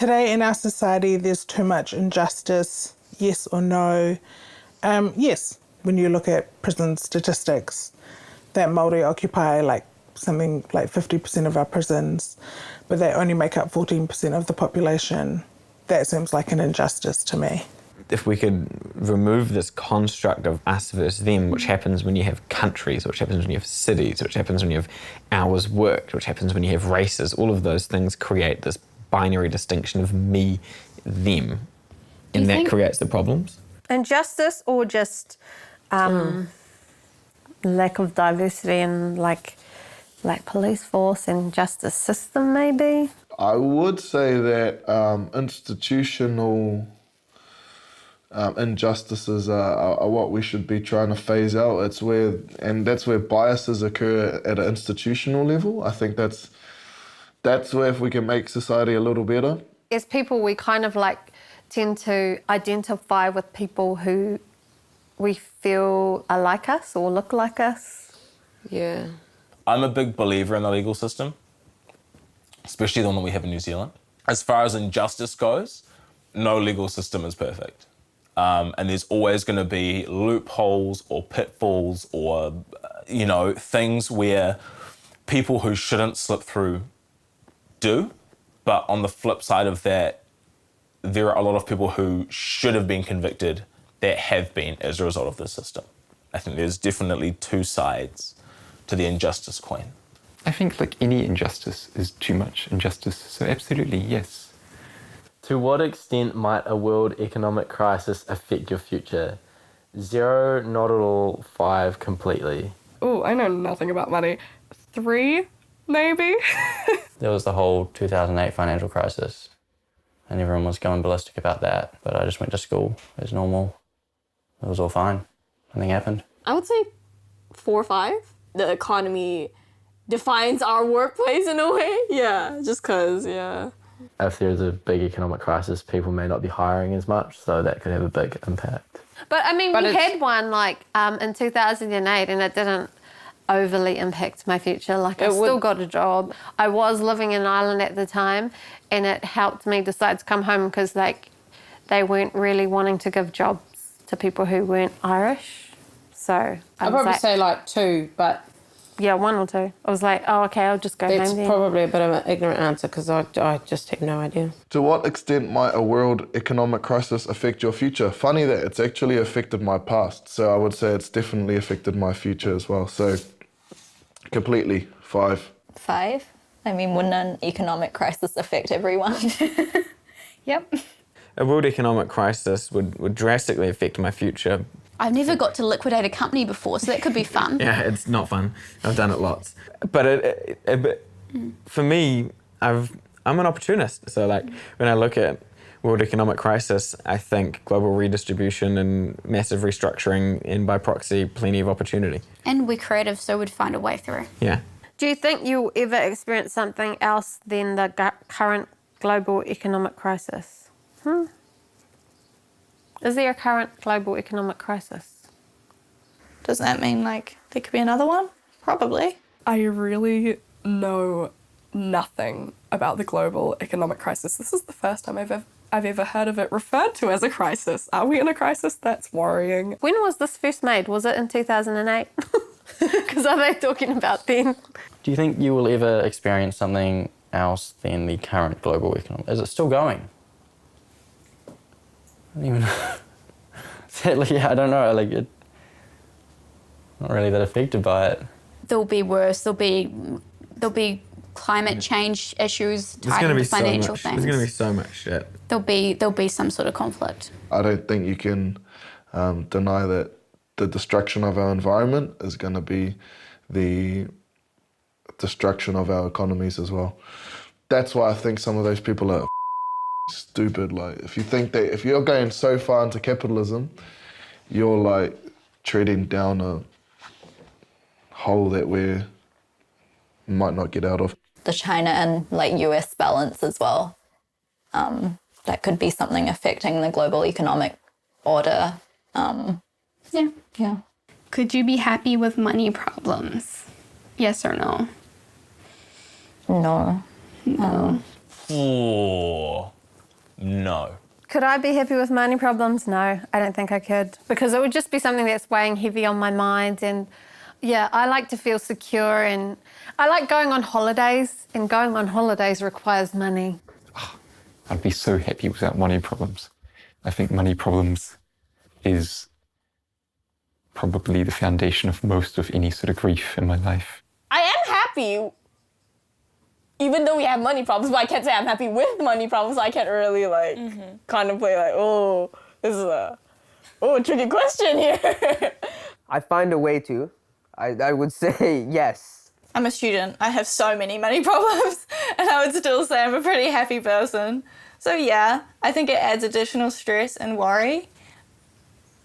today in our society, there's too much injustice, yes or no? Yes, when you look at prison statistics, that Māori occupy something like 50% of our prisons, but they only make up 14% of the population. That seems like an injustice to me. If we could remove this construct of us versus them, which happens when you have countries, which happens when you have cities, which happens when you have hours worked, which happens when you have races, all of those things create this binary distinction of me, them, and that creates the problems. Injustice or just lack of diversity in like police force and justice system maybe? I would say that institutional injustices are what we should be trying to phase out. That's where biases occur at an institutional level. I think that's where if we can make society a little better. As people, we kind of tend to identify with people who we feel are like us or look like us. Yeah. I'm a big believer in the legal system, especially the one that we have in New Zealand. As far as injustice goes, no legal system is perfect. And there's always going to be loopholes or pitfalls or, things where people who shouldn't slip through do. But on the flip side of that, there are a lot of people who should have been convicted that have been as a result of the system. I think there's definitely two sides to the injustice coin. I think any injustice is too much injustice, so absolutely, yes. To what extent might a world economic crisis affect your future? 0, not at all. 5, completely. Oh, I know nothing about money. 3, maybe? There was the whole 2008 financial crisis, and everyone was going ballistic about that, but I just went to school as normal. It was all fine. Nothing happened. I would say 4 or 5. The economy defines our workplace in a way. Yeah, just because, yeah. If there's a big economic crisis, people may not be hiring as much, so that could have a big impact. But I mean, we had one in 2008 and it didn't overly impact my future. I still got a job. I was living in Ireland at the time and it helped me decide to come home because they weren't really wanting to give jobs to people who weren't Irish. So I'd probably say 2, but... Yeah, 1 or 2. I was like, oh, okay, I'll just go home then. It's probably a bit of an ignorant answer because I just have no idea. To what extent might a world economic crisis affect your future? Funny that it's actually affected my past, so I would say it's definitely affected my future as well. So, completely, 5. 5? I mean, wouldn't an economic crisis affect everyone? Yep. A world economic crisis would drastically affect my future. I've never got to liquidate a company before, so that could be fun. Yeah, it's not fun. I've done it lots. But for me, I'm an opportunist. So when I look at world economic crisis, I think global redistribution and massive restructuring and by proxy, plenty of opportunity. And we're creative, so we'd find a way through. Yeah. Do you think you'll ever experience something else than the current global economic crisis? Is there a current global economic crisis? Does that mean there could be another one? Probably. I really know nothing about the global economic crisis. This is the first time I've ever heard of it referred to as a crisis. Are we in a crisis? That's worrying. When was this first made? Was it in 2008? Because are they talking about then? Do you think you will ever experience something else than the current global economic? Is it still going? I don't even know. Sadly, I don't know. Not really that affected by it. There'll be worse. There'll be climate change issues tied into financial things. There's going to be so much shit. There'll be some sort of conflict. I don't think you can deny that the destruction of our environment is going to be the destruction of our economies as well. That's why I think some of those people are stupid. If you think that if you're going so far into capitalism, you're treading down a hole that we might not get out of. The China and US balance as well. That could be something affecting the global economic order. Yeah. Could you be happy with money problems? Yes or no? No. Oh, No. Could I be happy with money problems? No, I don't think I could. Because it would just be something that's weighing heavy on my mind. And yeah, I like to feel secure, and I like going on holidays, and going on holidays requires money. I'd be so happy without money problems. I think money problems is probably the foundation of most of any sort of grief in my life. I am happy, even though we have money problems, but I can't say I'm happy with money problems. I can't really like contemplate like, oh, this is a tricky question here. I find a way to. I would say yes. I'm a student. I have so many money problems, and I would still say I'm a pretty happy person. So yeah, I think it adds additional stress and worry,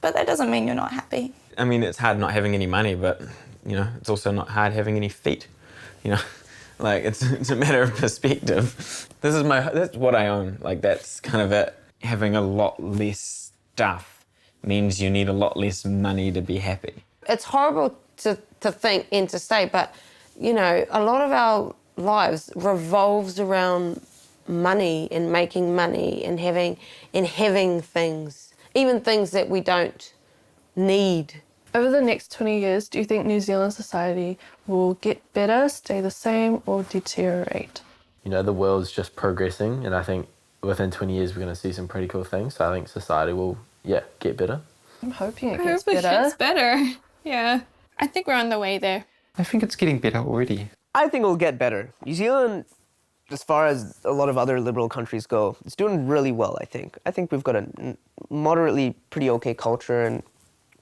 but that doesn't mean you're not happy. I mean, it's hard not having any money, but, you know, it's also not hard having any feet, you know? Like, it's a matter of perspective. That's what I own. Like, that's kind of it. Having a lot less stuff means you need a lot less money to be happy. It's horrible to think and to say, but, you know, a lot of our lives revolves around money and making money and having things, even things that we don't need. Over the next 20 years, do you think New Zealand society will get better, stay the same, or deteriorate? You know, the world's just progressing, and I think within 20 years we're going to see some pretty cool things. So I think society will, get better. I'm hoping it I gets hope it better. gets better. Yeah. I think we're on the way there. I think it's getting better already. I think it'll get better. New Zealand, as far as a lot of other liberal countries go, it's doing really well, I think. I think we've got a moderately pretty okay culture, and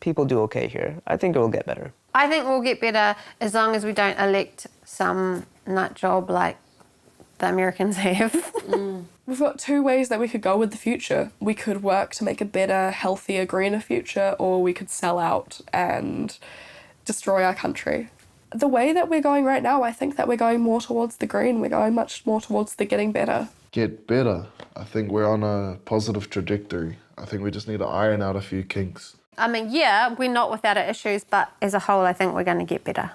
people do okay here. I think it will get better. I think we'll get better as long as we don't elect some nut job like the Americans have. We've got two ways that we could go with the future. We could work to make a better, healthier, greener future, or we could sell out and destroy our country. The way that we're going right now, I think that we're going more towards the green. We're going much more towards the getting better. Get better. I think we're on a positive trajectory. I think we just need to iron out a few kinks. I mean, yeah, we're not without our issues, but as a whole, I think we're going to get better.